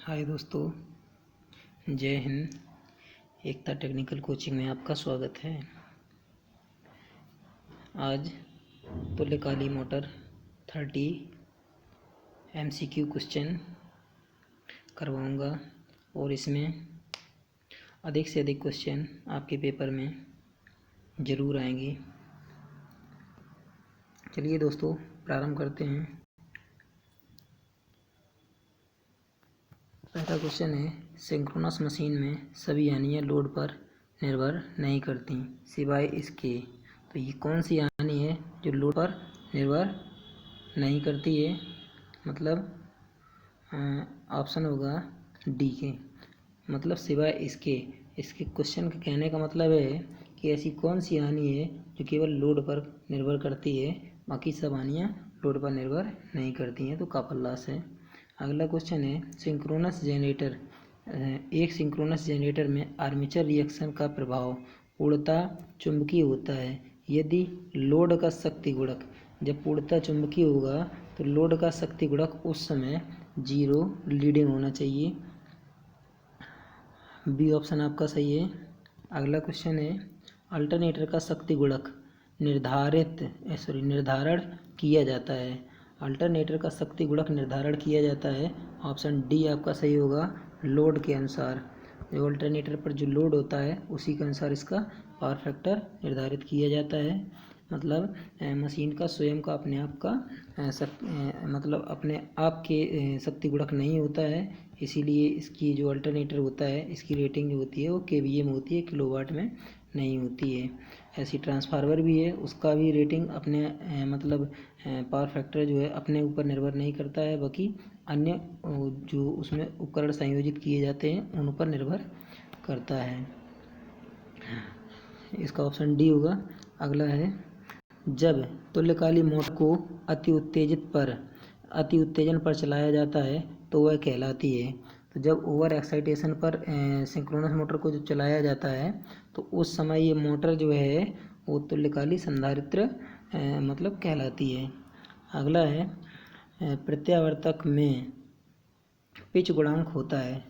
हाय दोस्तों, जय हिंद। एकता technical coaching में आपका स्वागत है। आज तुल्यकाली मोटर 30 MCQ क्वेश्चन करवाऊंगा और इसमें अधिक से अधिक क्वेश्चन आपके पेपर में ज़रूर आएंगे। चलिए दोस्तों, प्रारंभ करते हैं। पहला क्वेश्चन है, सिंक्रोनस मशीन में सभी यानियाँ लोड पर निर्भर नहीं करती सिवाय इसके। तो ये कौन सी यानी है जो लोड पर निर्भर नहीं करती है? मतलब ऑप्शन होगा डी के, मतलब सिवाय इसके। इसके क्वेश्चन के कहने का मतलब है कि ऐसी कौन सी हानि है जो केवल लोड पर निर्भर करती है, बाकी सब हानियाँ लोड पर निर्भर नहीं करती हैं। तो कॉपर लॉस है। अगला क्वेश्चन है, सिंक्रोनस जनरेटर। एक सिंक्रोनस जनरेटर में आर्मेचर रिएक्शन का प्रभाव पूर्णतः चुंबकीय होता है यदि लोड का शक्ति गुणक, जब पूर्णतः चुंबकीय होगा तो लोड का शक्ति गुणक उस समय 0 लीडिंग होना चाहिए। बी ऑप्शन आपका सही है। अगला क्वेश्चन है, अल्टरनेटर का शक्ति गुणक निर्धारण किया जाता है। अल्टरनेटर का शक्ति गुणक निर्धारण किया जाता है, ऑप्शन डी आपका सही होगा, लोड के अनुसार। जो अल्टरनेटर पर जो लोड होता है उसी के अनुसार इसका पावर फैक्टर निर्धारित किया जाता है। मतलब मशीन का स्वयं का अपने आप का मतलब अपने आप के शक्ति गुणक नहीं होता है, इसीलिए इसकी जो अल्टरनेटर होता है इसकी रेटिंग जो होती है वो केवीए में होती है, किलोवाट में नहीं होती है। ऐसी ट्रांसफार्मर भी है, उसका भी रेटिंग अपने मतलब पावर फैक्टर जो है अपने ऊपर निर्भर नहीं करता है, बाकी अन्य जो उसमें उपकरण संयोजित किए जाते हैं उन पर निर्भर करता है। इसका ऑप्शन डी होगा। अगला है, जब तुल्यकाली मोटर को अति उत्तेजन पर चलाया जाता है तो वह कहलाती है। तो जब ओवर एक्साइटेशन पर सिंक्रोनस मोटर को जब चलाया जाता है तो उस समय ये मोटर जो है वो तुल्यकाली संधारित्र मतलब कहलाती है। अगला है, प्रत्यावर्तक में पिच गुणांक होता है।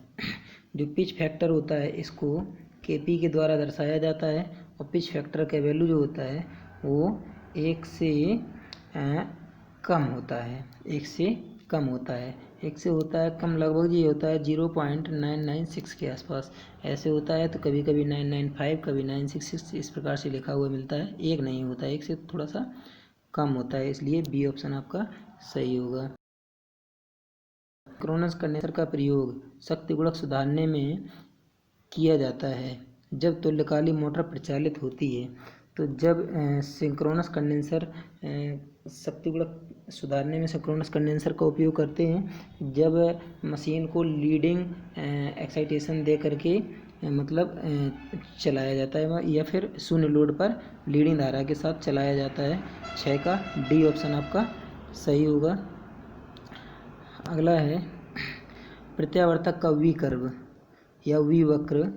जो पिच फैक्टर होता है इसको केपी के द्वारा दर्शाया जाता है और पिच फैक्टर का वैल्यू जो होता है वो 1 से कम होता है। 1 से कम होता है, 1 से होता है कम, लगभग ये होता है 0.996 के आसपास ऐसे होता है। तो कभी कभी 995, कभी 966 इस प्रकार से लिखा हुआ मिलता है, 1 नहीं होता है, 1 से थोड़ा सा कम होता है, इसलिए बी ऑप्शन आपका सही होगा। सिंक्रोनस कंडेंसर का प्रयोग शक्ति गुणक सुधारने में किया जाता है जब तुल्यकाली मोटर प्रचालित होती है। तो जब सिंक्रोनस कंडेंसर शक्ति गुणक सुधारने में सिंक्रोनस कंडेंसर का उपयोग करते हैं जब मशीन को लीडिंग एक्साइटेशन दे करके मतलब चलाया जाता है या फिर शून्य लोड पर लीडिंग धारा के साथ चलाया जाता है। 6 का डी ऑप्शन आपका सही होगा। अगला है, प्रत्यावर्तक का वी कर्व या वी वक्र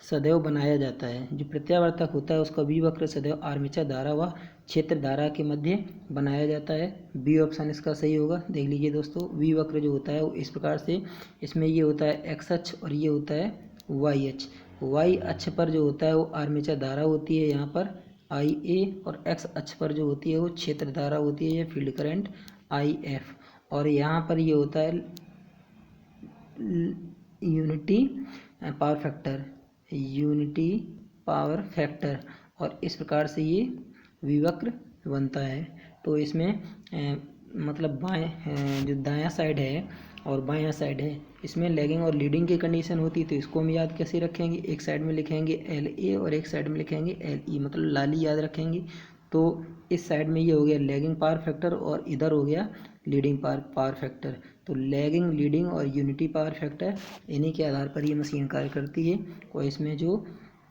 सदैव बनाया जाता है। जो प्रत्यावर्तक होता है उसका वी वक्र सदैव आर्मेचर धारा व क्षेत्र धारा के मध्य बनाया जाता है। बी ऑप्शन इसका सही होगा। देख लीजिए दोस्तों, वी वक्र जो होता है वो इस प्रकार से, इसमें ये होता है एक्स अक्ष और ये होता है वाई अक्ष। वाई अक्ष पर जो होता है वो आर्मेचर धारा होती है यहाँ पर आई ए, और एक्स अक्ष पर जो होती है वो क्षेत्र धारा होती है, ये फील्ड करंट आई एफ, और यहाँ पर ये होता है यूनिटी पावर फैक्टर, और इस प्रकार से ये विवक्र बनता है। तो इसमें मतलब बाएं जो दायां साइड है और बायां साइड है इसमें लैगिंग और लीडिंग की कंडीशन होती है। तो इसको हम याद कैसे रखेंगे, एक साइड में लिखेंगे एल ए और एक साइड में लिखेंगे एल ई, मतलब लाली याद रखेंगे। तो इस साइड में ये हो गया लैगिंग पावर फैक्टर और इधर हो गया लीडिंग पावर फैक्टर। तो लैगिंग, लीडिंग और यूनिटी पावर फैक्टर, इन्हीं के आधार पर ये मशीन कार्य करती है। और इसमें जो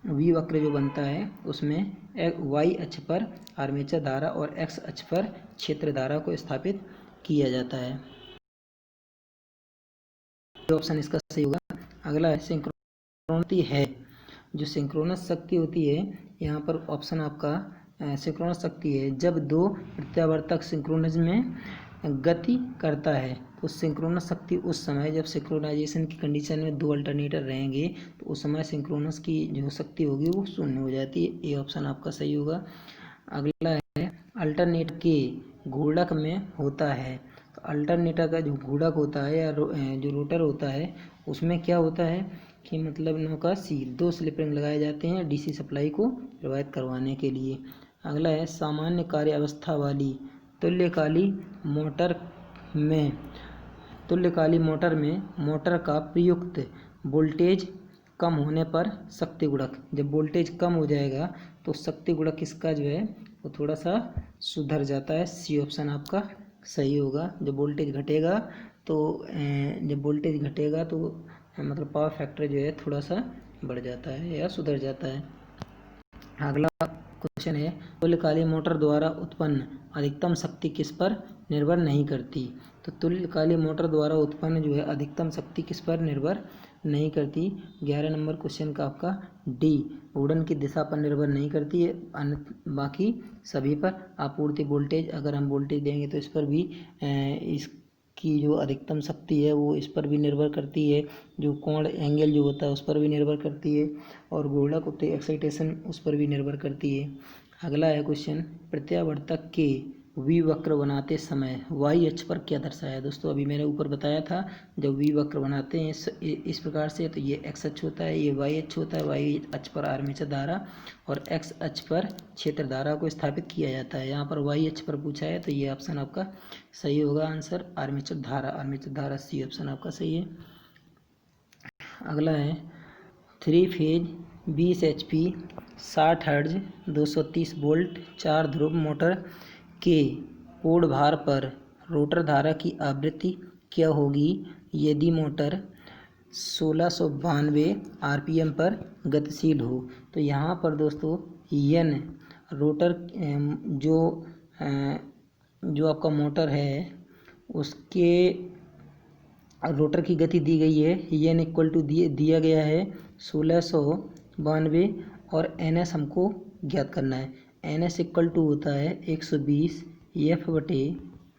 वी वक्र जो बनता है उसमें वाई अक्ष पर आर्मेचर धारा और एक्स अक्ष पर क्षेत्र धारा को स्थापित किया जाता है। ऑप्शन इसका सही होगा। अगला है, सिंक्रोनस है। जो सिंक्रोनस शक्ति होती है यहाँ पर ऑप्शन आपका सिंक्रोनस शक्ति है जब दो प्रत्यावर्तक सिंक्रोनस में गति करता है। तो सिंक्रोनस शक्ति उस समय जब सिंक्रोनाइजेशन की कंडीशन में दो अल्टरनेटर रहेंगे तो उस समय सिंक्रोनस की जो शक्ति होगी वो शून्य हो जाती है। ये ऑप्शन आपका सही होगा। अगला है अल्टरनेटर के घूर्णक में होता है। तो अल्टरनेटर का जो घूर्णक होता है या जो रोटर होता है उसमें क्या होता है कि मतलब नौका सी दो स्लिप रिंग लगाए जाते हैं डीसी सप्लाई को प्रभावित करवाने के लिए। अगला है सामान्य कार्य अवस्था वाली तुल्यकाली मोटर में मोटर का प्रयुक्त वोल्टेज कम होने पर शक्ति गुणक, जब वोल्टेज कम हो जाएगा तो शक्ति गुणक इसका जो है वो थोड़ा सा सुधर जाता है। सी ऑप्शन आपका सही होगा। जब वोल्टेज घटेगा तो मतलब पावर फैक्टर जो है थोड़ा सा बढ़ जाता है या सुधर जाता है। अगला क्वेश्चन है तुल्यकाली मोटर द्वारा उत्पन्न अधिकतम शक्ति किस पर निर्भर नहीं करती। तो तुल्यकाली मोटर द्वारा उत्पन्न जो है अधिकतम शक्ति किस पर निर्भर नहीं करती। 11 नंबर क्वेश्चन का आपका डी, उड़न की दिशा पर निर्भर नहीं करती है, बाकी सभी पर आपूर्ति वोल्टेज, अगर हम वोल्टेज देंगे तो इस पर भी इसकी जो अधिकतम शक्ति है वो इस पर भी निर्भर करती है, जो कोण एंगल जो होता है उस पर भी निर्भर करती है, और घूर्णक होते एक्साइटेशन उस पर भी निर्भर करती है। अगला है क्वेश्चन प्रत्यावर्तक के वी वक्र बनाते समय वाई अक्ष पर क्या दर्शाया है। दोस्तों अभी मैंने ऊपर बताया था जब वी वक्र बनाते हैं इस प्रकार से तो ये एक्स अक्ष होता है, ये वाई अक्ष होता है, वाई अक्ष पर आर्मेचर धारा और एक्स अक्ष पर क्षेत्र धारा को स्थापित किया जाता है। यहाँ पर वाई अक्ष पर पूछा है तो ये ऑप्शन आपका सही होगा। आंसर आर्मेचर धारा सी ऑप्शन आपका सही है। अगला है 3 फेज 20 HP 60 हर्ट्ज 230 वोल्ट 4 ध्रुव मोटर के पूर्ण भार पर रोटर धारा की आवृत्ति क्या होगी यदि मोटर 1692 RPM पर गतिशील हो। तो यहाँ पर दोस्तों एन रोटर जो आपका मोटर है उसके रोटर की गति दी गई है, एन इक्वल टू दिया गया है 1692 और एन एस हमको ज्ञात करना है। एन एस इक्वल टू होता है 120 एफ बटे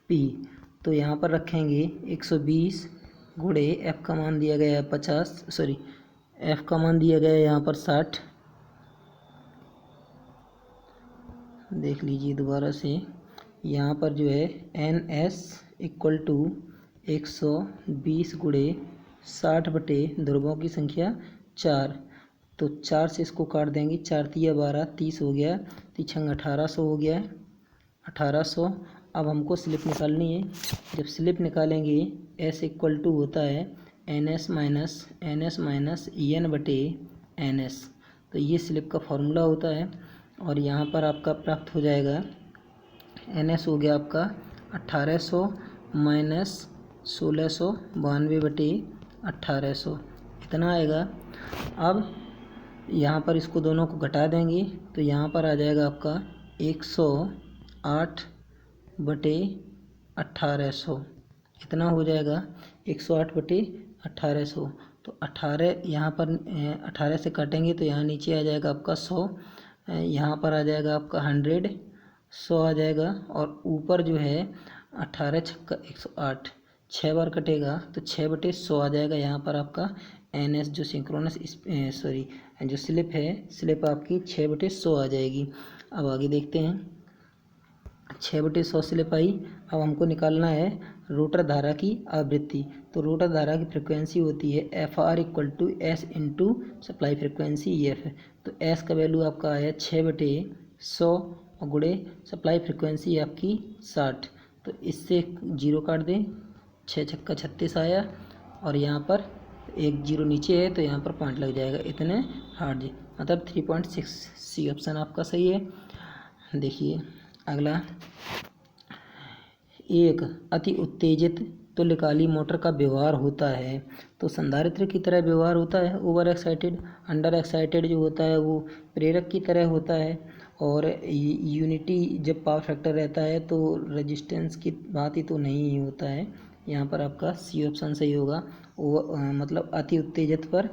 पी। तो यहाँ पर रखेंगे 120 गुणे एफ का मान दिया गया है 50, एफ का मान दिया गया है यहाँ पर 60। देख लीजिए दोबारा से, यहाँ पर जो है एन एस इक्वल टू 120 गुणे 60 बटे ध्रुवों की संख्या 4। तो 4 से इसको काट देंगे, 4 तिया 12 30 हो गया, 3 1800 हो गया, 1800। अब हमको स्लिप निकालनी है। जब स्लिप निकालेंगे एस इक्वल टू होता है एन एस माइनस एन बटे एन एस। तो ये स्लिप का फॉर्मूला होता है और यहाँ पर आपका प्राप्त हो जाएगा एन एस हो गया आपका 1800 माइनस 1692 बटे 1800, इतना आएगा। अब यहाँ पर इसको दोनों को घटा देंगे तो यहाँ पर आ जाएगा आपका 108 बटे 1800, इतना हो जाएगा 108 बटे 1800। तो 18 यहाँ पर 18 से काटेंगे तो यहाँ नीचे आ जाएगा आपका 100, यहाँ पर आ जाएगा आपका 100 आ जाएगा, और ऊपर जो है 18 छक्का 108, 6 बार कटेगा तो 6 बटे 100 आ जाएगा। यहाँ पर आपका एन एस जो सिंक्रोनस जो स्लिप है, स्लिप आपकी 6 बटे 100 आ जाएगी। अब आगे देखते हैं, 6 बटे 100 स्लिप आई। अब हमको निकालना है रोटर धारा की आवृत्ति। तो रोटर धारा की फ्रिक्वेंसी होती है F R equal to S into supply frequency F. तो एस का वैल्यू आपका आया 6 बटे 100 और गुणे सप्लाई फ्रिक्वेंसी आपकी 60। तो इससे 0 काट दें, 6 छक्का 36 आया, और यहाँ पर एक 0 नीचे है तो यहाँ पर पॉइंट लग जाएगा, इतने हर्ट्ज, मतलब 3.6। सी ऑप्शन आपका सही है। देखिए अगला, एक अति उत्तेजित तुल्यकाली मोटर का व्यवहार होता है। तो संधारित्र की तरह व्यवहार होता है, ओवर एक्साइटेड अंडर एक्साइटेड जो होता है वो प्रेरक की तरह होता है, और यूनिटी जब पावर फैक्टर रहता है तो रेजिस्टेंस की भांति तो नहीं ही होता है। यहाँ पर आपका सी ऑप्शन सही होगा। वो मतलब अति उत्तेजित पर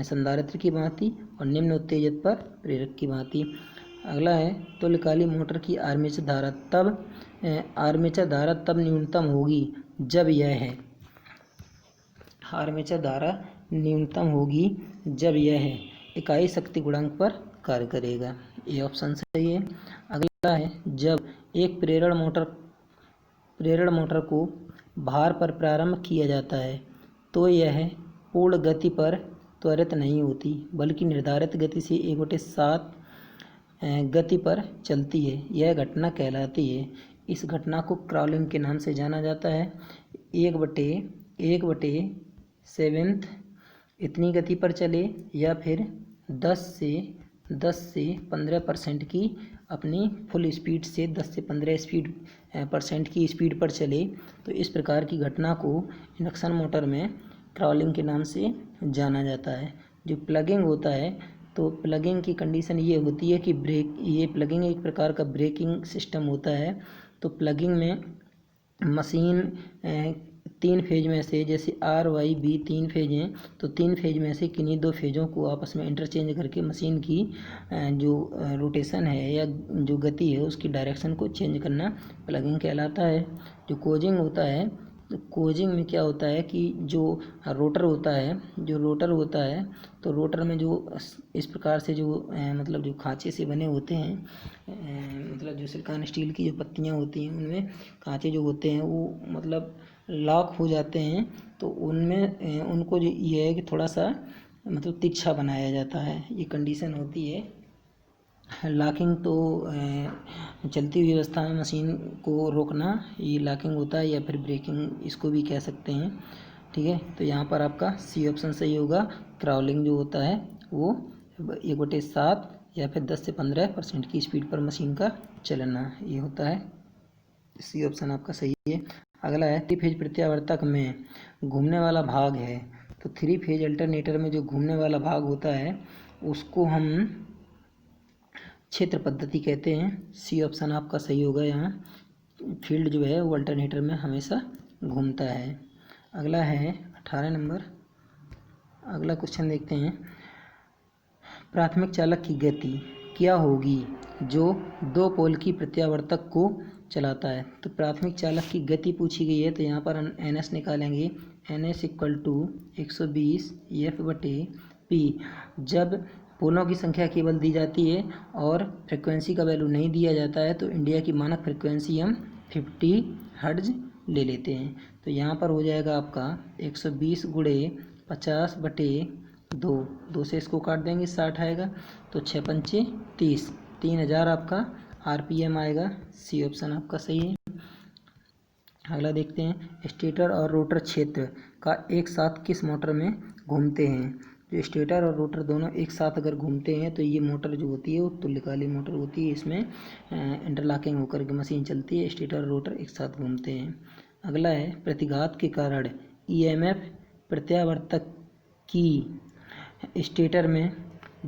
संधारित्र की भांति और निम्न उत्तेजित पर प्रेरक की भांति। अगला है तुल्यकाली मोटर की आर्मेचर धारा तब न्यूनतम होगी जब यह है। आर्मेचर धारा न्यूनतम होगी जब यह है इकाई शक्ति गुणांक पर कार्य करेगा। ये ऑप्शन सही है। अगला है जब एक प्रेरण मोटर को भार पर प्रारंभ किया जाता है तो यह पूर्ण गति पर त्वरित नहीं होती बल्कि निर्धारित गति से 1/7 गति पर चलती है। यह घटना कहलाती है। इस घटना को क्राउलिंग के नाम से जाना जाता है। 1/7 इतनी गति पर चले या फिर 10 से 15% की अपनी फुल स्पीड से 10 से 15% की स्पीड पर चले, तो इस प्रकार की घटना को इंडक्शन मोटर में क्राउलिंग के नाम से जाना जाता है। जो प्लगिंग होता है, तो प्लगिंग की कंडीशन ये होती है कि प्लगिंग एक प्रकार का ब्रेकिंग सिस्टम होता है। तो प्लगिंग में मशीन 3 फेज में से, जैसे RYB 3 फेज हैं, तो 3 फेज में से किन्हीं 2 फेजों को आपस में इंटरचेंज करके मशीन की जो रोटेशन है या जो गति है उसकी डायरेक्शन को चेंज करना प्लगिंग कहलाता है। जो कोजिंग होता है, तो कोजिंग में क्या होता है कि जो रोटर होता है तो रोटर में जो इस प्रकार से जो मतलब जो खांचे से बने होते हैं, मतलब जो सिलिकॉन स्टील की जो पत्तियां होती हैं उनमें खांचे जो होते हैं वो मतलब लॉक हो जाते हैं, तो उनमें उनको जो ये है कि थोड़ा सा मतलब तिरछा बनाया जाता है। ये कंडीशन होती है। लॉकिंग तो चलती हुई अवस्था में मशीन को रोकना, ये लॉकिंग होता है, या फिर ब्रेकिंग इसको भी कह सकते हैं। ठीक है, तो यहाँ पर आपका सी ऑप्शन सही होगा। क्राउलिंग जो होता है वो 1/7 या फिर 10 से 15% की स्पीड पर मशीन का चलना, ये होता है। सी ऑप्शन आपका सही है। अगला है 3 फेज प्रत्यावर्तक में घूमने वाला भाग है। तो 3 फेज अल्टरनेटर में जो घूमने वाला भाग होता है उसको हम क्षेत्र पद्धति कहते हैं। सी ऑप्शन आपका सही होगा। यहाँ फील्ड जो है वो अल्टरनेटर में हमेशा घूमता है। अगला है 18 नंबर। अगला क्वेश्चन देखते हैं, प्राथमिक चालक की गति क्या होगी जो 2 पोल की प्रत्यावर्तक को चलाता है। तो प्राथमिक चालक की गति पूछी गई है, तो यहाँ पर हम NS निकालेंगे। NS = 120 F/P। जब पोलों की संख्या केवल दी जाती है और फ्रिक्वेंसी का वैल्यू नहीं दिया जाता है, तो इंडिया की मानक फ्रिक्वेंसी हम 50 हर्ट्ज ले लेते हैं। तो यहाँ पर हो जाएगा आपका 120 × 50/2, 2 से इसको काट देंगे 60 आएगा, तो 6 पंचे 30, 3000 आपका RPM आएगा। सी ऑप्शन आपका सही है। अगला देखते हैं, स्टेटर और रोटर क्षेत्र का एक साथ किस मोटर में घूमते हैं। जो स्टेटर और रोटर दोनों एक साथ अगर घूमते हैं तो ये मोटर जो होती है वो तुल्यकाली मोटर होती है। इसमें इंटरलॉकिंग होकर के मशीन चलती है, स्टेटर और रोटर एक साथ घूमते हैं। अगला है, प्रतिघात के कारण EMF प्रत्यावर्तक की स्टेटर में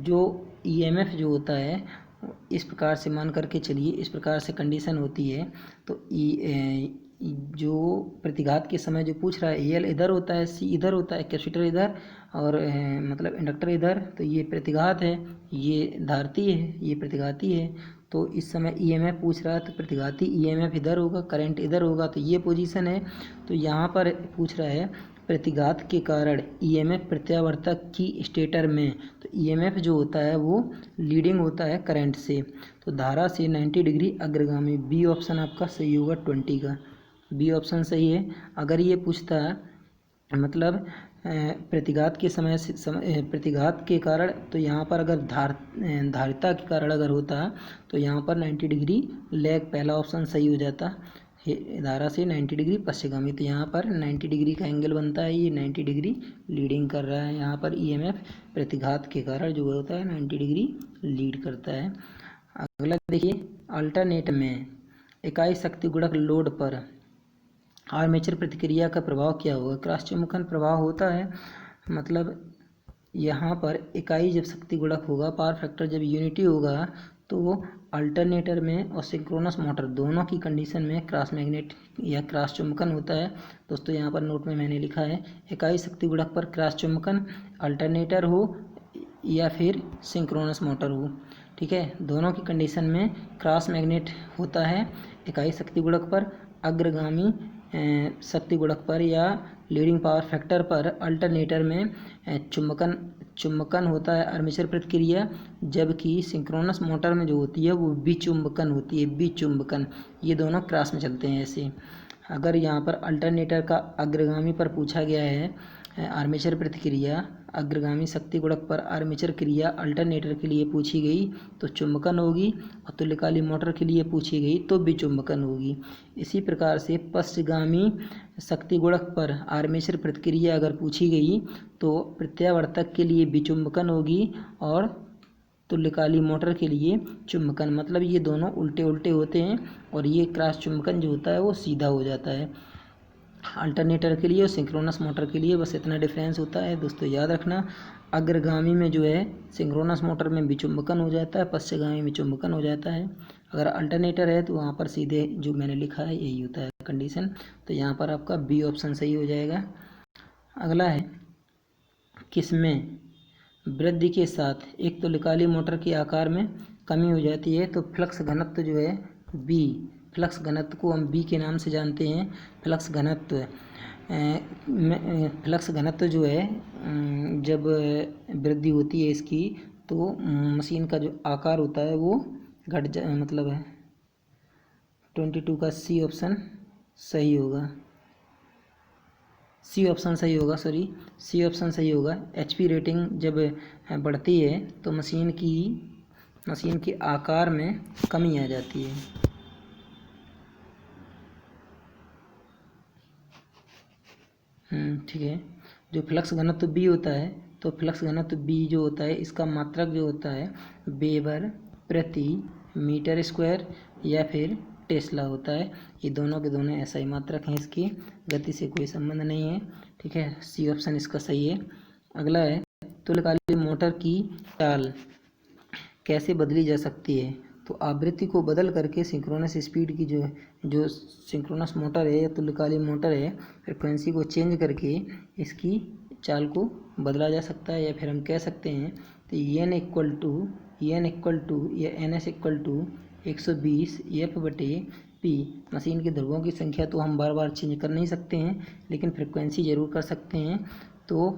जो EMF जो होता है इस प्रकार से मान करके चलिए, इस प्रकार से कंडीशन होती है। तो जो प्रतिघात के समय जो पूछ रहा है, AL इधर होता है, C इधर होता है, कैपेसिटर इधर और मतलब इंडक्टर इधर, तो ये प्रतिघात है, ये धारती है, ये प्रतिघाती है। तो इस समय EMF पूछ रहा है तो प्रतिघाती EMF इधर होगा, करंट इधर होगा, तो ये पोजीशन है। तो यहाँ पर पूछ रहा है प्रतिघात के कारण EMF प्रत्यावर्तक की स्टेटर में, तो EMF जो होता है वो लीडिंग होता है करंट से, तो धारा से 90 डिग्री अग्रगामी। बी ऑप्शन आपका सही होगा 20 का। बी ऑप्शन सही है। अगर ये पूछता है मतलब प्रतिघात के समय से प्रतिघात के कारण, तो यहाँ पर अगर धारिता के कारण अगर होता तो यहाँ पर 90 डिग्री लैग, पहला ऑप्शन सही हो जाता। धारा से 90 डिग्री पश्चिमगामी, तो यहाँ पर 90 डिग्री का एंगल बनता है, ये 90 डिग्री लीडिंग कर रहा है। यहाँ पर EMF प्रतिघात के कारण जो होता है 90 डिग्री लीड करता है। अगला देखिए, अल्टरनेटर में इकाई शक्ति गुणक लोड पर आर्मेचर प्रतिक्रिया का प्रभाव क्या होगा। क्रॉस चुंबकन प्रभाव होता है, मतलब यहाँ पर इकाई जब शक्ति गुणक होगा, पावर फैक्टर जब यूनिटी होगा, तो अल्टरनेटर में और सिंक्रोनस मोटर दोनों की कंडीशन में क्रॉस मैग्नेट या क्रॉस चुंबकन होता है। दोस्तों यहाँ पर नोट में मैंने लिखा है, इकाई शक्ति गुणक पर क्रॉस चुंबकन अल्टरनेटर हो या फिर सिंक्रोनस मोटर हो। ठीक है। दोनों की कंडीशन में क्रॉस मैग्नेट होता है इकाई शक्ति गुणक पर, अग्रगामी शक्ति गुणक पर या लीडिंग पावर फैक्टर पर अल्टरनेटर में चुंबकन होता है आर्मेचर प्रतिक्रिया, जबकि सिंक्रोनस मोटर में जो होती है वो विचुंबकन होती है, विचुंबकन। ये दोनों क्रॉस में चलते हैं ऐसे। अगर यहाँ पर अल्टरनेटर का अग्रगामी पर पूछा गया है आर्मेचर प्रतिक्रिया, अग्रगामी शक्ति गुणक पर आर्मेचर क्रिया अल्टरनेटर के लिए पूछी गई तो चुंबकन होगी, और तुल्यकालिक मोटर के लिए पूछी गई तो विचुंबकन होगी। इसी प्रकार से पश्चगामी शक्ति गुणक पर आर्मेचर प्रतिक्रिया अगर पूछी गई तो प्रत्यावर्तक के लिए विचुंबकन होगी और तुल्यकालिक मोटर के लिए चुंबकन। मतलब ये दोनों उल्टे उल्टे होते हैं और ये क्रॉस चुंबकन जो होता है वो सीधा हो जाता है अल्टरनेटर के लिए और सिंक्रोनस मोटर के लिए। बस इतना डिफरेंस होता है दोस्तों, याद रखना। अग्रगामी में जो है सिंक्रोनस मोटर में विचुंबकन हो जाता है, पश्चगामी में चुंबकन हो जाता है। अगर अल्टरनेटर है तो वहाँ पर सीधे जो मैंने लिखा है यही होता है कंडीशन। तो यहाँ पर आपका बी ऑप्शन सही हो जाएगा। अगला है, किसमें वृद्धि के साथ एक तुल्यकालिक मोटर के आकार में कमी हो जाती है? तो फ्लक्स घनत्व जो है बी, फ्लक्स घनत्व को हम बी के नाम से जानते हैं। फ्लक्स घनत्व फ्लक्स घनत्व जो है जब वृद्धि होती है इसकी तो मशीन का जो आकार होता है वो मतलब है 22 का सी ऑप्शन सही होगा। सी ऑप्शन सही होगा, सॉरी सी ऑप्शन सही होगा। एचपी रेटिंग जब बढ़ती है तो मशीन के आकार में कमी आ जाती है। ठीक है। जो फ्लक्स घनत्व बी होता है तो फ्लक्स घनत्व बी जो होता है इसका मात्रक जो होता है वेबर प्रति मीटर स्क्वायर या फिर टेस्ला होता है। ये दोनों के दोनों ऐसा ही मात्रक हैं, इसकी गति से कोई संबंध नहीं है। ठीक है, सी ऑप्शन इसका सही है। अगला है, तुल्यकालिक मोटर की चाल कैसे बदली जा सकती है? तो आवृत्ति को बदल करके सिंक्रोनस स्पीड की जो सिंक्रोनस मोटर है या तुल्यकालिक मोटर है, फ्रिक्वेंसी को चेंज करके इसकी चाल को बदला जा सकता है। या फिर हम कह सकते हैं तो एन इक्वल टू या N S equal to 120 F बटे पी। मशीन के ध्रुवों की संख्या तो हम बार बार चेंज कर नहीं सकते हैं, लेकिन फ्रिक्वेंसी ज़रूर कर सकते हैं। तो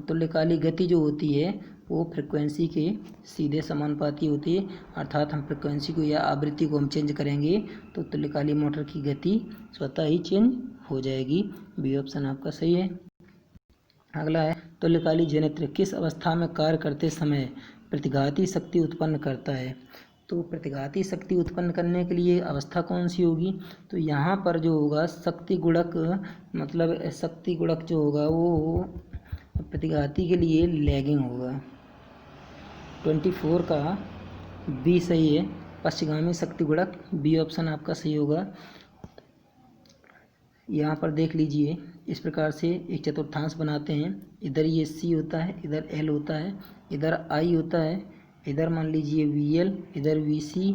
तुल्यकालिक गति जो होती है वो फ्रिक्वेंसी के सीधे समानुपाती होती है, अर्थात हम फ्रिक्वेंसी को या आवृत्ति को हम चेंज करेंगे तो तुल्यकालिक मोटर की गति स्वतः ही चेंज हो जाएगी। बी ऑप्शन आपका सही है। अगला है, तुल्यकालिक जनयंत्र किस अवस्था में कार्य करते समय प्रतिघाती शक्ति उत्पन्न करता है? तो प्रतिघाती शक्ति उत्पन्न करने के लिए अवस्था कौन सी होगी? तो यहाँ पर जो होगा शक्ति गुणक, मतलब शक्ति गुणक जो होगा वो प्रतिघाती के लिए लैगिंग होगा। 24 का बी सही है, पश्चगामी शक्ति गुणक। बी ऑप्शन आपका सही होगा। यहाँ पर देख लीजिए, इस प्रकार से एक चतुर्थांश बनाते हैं। इधर ये सी होता है, इधर एल होता है, इधर आई होता है, इधर मान लीजिए वी एल, इधर वी सी।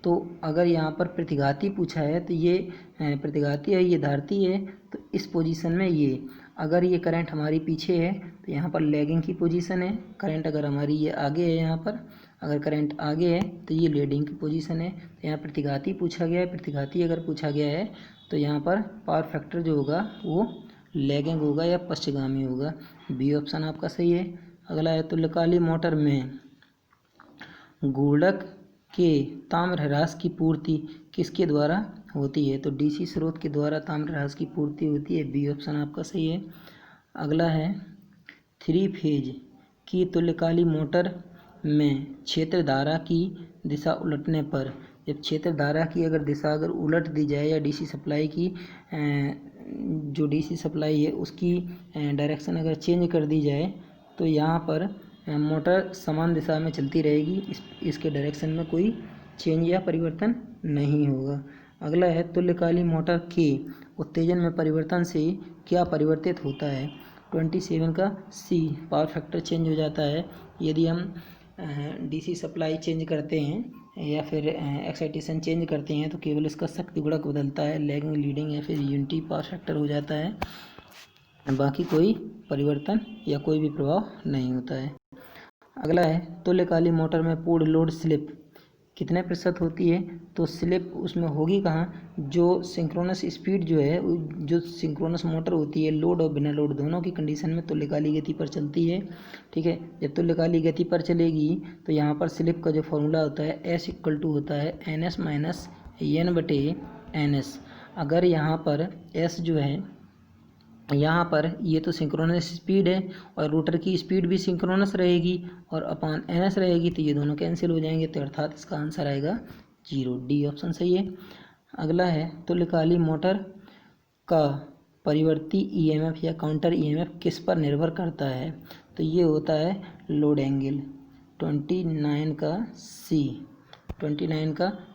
तो अगर यहाँ पर प्रतिघाती पूछा है तो ये प्रतिघाती है, ये धारती है, तो इस पोजीशन में ये, अगर ये करंट हमारी पीछे है तो यहाँ पर लैगिंग की पोजीशन है। करंट अगर हमारी ये आगे है, यहाँ पर अगर करंट आगे है तो ये लीडिंग की पोजीशन है। तो यहाँ प्रतिघाती पूछा गया है, प्रतिघाती अगर पूछा गया है तो यहाँ पर पावर फैक्टर जो होगा वो लैगिंग होगा या पश्चगामी होगा। बी ऑप्शन आपका सही है। अगला है, तुल्यकालिक मोटर में गुणक के ताम्र ह्रास की पूर्ति किसके द्वारा होती है? तो डीसी स्रोत के द्वारा ताम्र ह्रास की पूर्ति होती है। बी ऑप्शन आपका सही है। अगला है, 3 फेज की तुल्यकालिक मोटर में क्षेत्र धारा की दिशा उलटने पर, जब क्षेत्र धारा की अगर दिशा अगर उलट दी जाए या डीसी सप्लाई की जो डीसी सप्लाई है उसकी डायरेक्शन अगर चेंज कर दी जाए तो यहाँ पर मोटर समान दिशा में चलती रहेगी, इसके डायरेक्शन में कोई चेंज या परिवर्तन नहीं होगा। अगला है, तुल्यकालिक मोटर के उत्तेजन में परिवर्तन से क्या परिवर्तित होता है? 27 का सी, पावर फैक्टर चेंज हो जाता है। यदि हम डीसी सप्लाई चेंज करते हैं या फिर एक्साइटेशन चेंज करते हैं तो केवल इसका शक्ति गुणक बदलता है, लैगिंग, लीडिंग या फिर यूनिटी पावर फैक्टर हो जाता है, बाकी कोई परिवर्तन या कोई भी प्रभाव नहीं होता है। अगला है तुल्यकालिक मोटर में पूर्ण लोड स्लिप कितने प्रतिशत होती है? तो स्लिप उसमें होगी कहाँ, जो सिंक्रोनस स्पीड जो है, जो सिंक्रोनस मोटर होती है लोड और बिना लोड दोनों की कंडीशन में तुल्यकालिक गति पर चलती है। ठीक है, जब तुल्यकालिक गति पर चलेगी तो यहाँ पर स्लिप का जो फॉर्मूला होता है S = होता है NS - N/NS। अगर यहाँ पर S जो है, यहाँ पर ये तो सिंक्रोनस स्पीड है और रोटर की स्पीड भी सिंक्रोनस रहेगी और अपान NS रहेगी, तो ये दोनों कैंसिल हो जाएंगे, तो अर्थात इसका आंसर आएगा 0। डी ऑप्शन सही है। अगला है तुल्यकालिक मोटर का परिवर्ती EMF या काउंटर EMF किस पर निर्भर करता है? तो ये होता है लोड एंगल। 29 का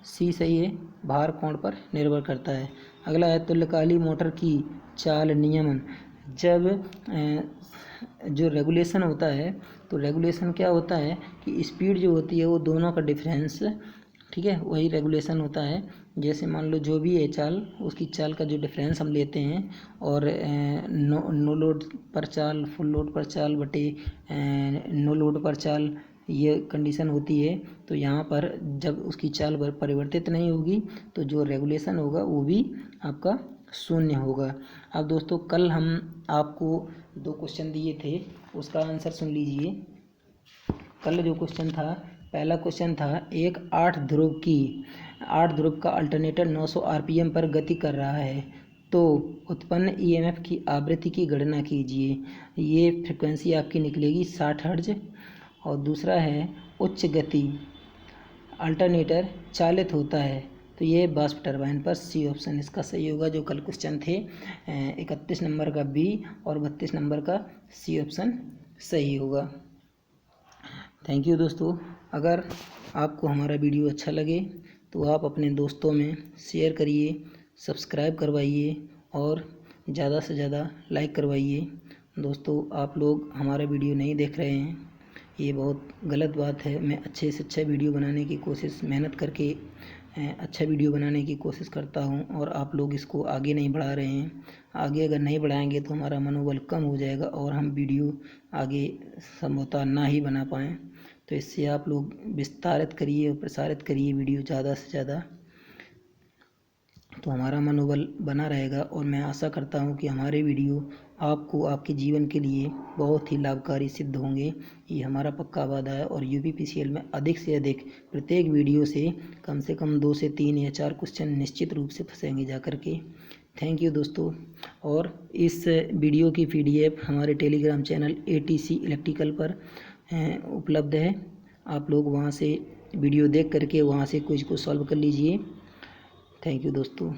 सी सही है, भार कोण पर निर्भर करता है। अगला है तुल्यकालिक मोटर की चाल नियमन। जब जो रेगुलेशन होता है, तो रेगुलेशन क्या होता है कि स्पीड जो होती है वो दोनों का डिफरेंस, ठीक है, वही रेगुलेशन होता है। जैसे मान लो जो भी है चाल, उसकी चाल का जो डिफरेंस हम लेते हैं और नो लोड पर चाल, फुल लोड पर चाल बटे नो लोड पर चाल, ये कंडीशन होती है। तो यहाँ पर जब उसकी चाल परिवर्तित नहीं होगी तो जो रेगुलेशन होगा वो भी आपका शून्य होगा। अब दोस्तों कल हम आपको 2 क्वेश्चन दिए थे, उसका आंसर सुन लीजिए। कल जो क्वेश्चन था, पहला क्वेश्चन था एक 8 ध्रुव का अल्टरनेटर 900 RPM पर गति कर रहा है, तो उत्पन्न EMF की आवृत्ति की गणना कीजिए। ये फ्रिक्वेंसी आपकी निकलेगी 60 हर्ट्ज। और दूसरा है उच्च गति अल्टरनेटर चालित होता है, तो ये वाष्प टरबाइन पर। सी ऑप्शन इसका सही होगा। जो कल क्वेश्चन थे 31 नंबर का बी और 32 नंबर का सी ऑप्शन सही होगा। थैंक यू दोस्तों। अगर आपको हमारा वीडियो अच्छा लगे तो आप अपने दोस्तों में शेयर करिए, सब्सक्राइब करवाइए और ज़्यादा से ज़्यादा लाइक करवाइए। दोस्तों आप लोग हमारा वीडियो नहीं देख रहे हैं, ये बहुत गलत बात है। मैं अच्छे से अच्छा वीडियो बनाने की कोशिश, मेहनत करके अच्छा वीडियो बनाने की कोशिश करता हूं और आप लोग इसको आगे नहीं बढ़ा रहे हैं। आगे अगर नहीं बढ़ाएंगे तो हमारा मनोबल कम हो जाएगा और हम वीडियो आगे संभवतः ना ही बना पाएँ। तो इससे आप लोग विस्तारित करिए और प्रसारित करिए वीडियो ज़्यादा से ज़्यादा, तो हमारा मनोबल बना रहेगा। और मैं आशा करता हूं कि हमारे वीडियो आपको आपके जीवन के लिए बहुत ही लाभकारी सिद्ध होंगे, ये हमारा पक्का वादा है। और UPPCL में अधिक से अधिक प्रत्येक वीडियो से कम 2 से 3 या 4 क्वेश्चन निश्चित रूप से फंसेंगे जा कर के। थैंक यू दोस्तों। और इस वीडियो की PDF हमारे टेलीग्राम चैनल ATC इलेक्ट्रिकल पर उपलब्ध है। आप लोग वहाँ से वीडियो देख करके वहाँ से क्विज को सॉल्व कर लीजिए। थैंक यू दोस्तों।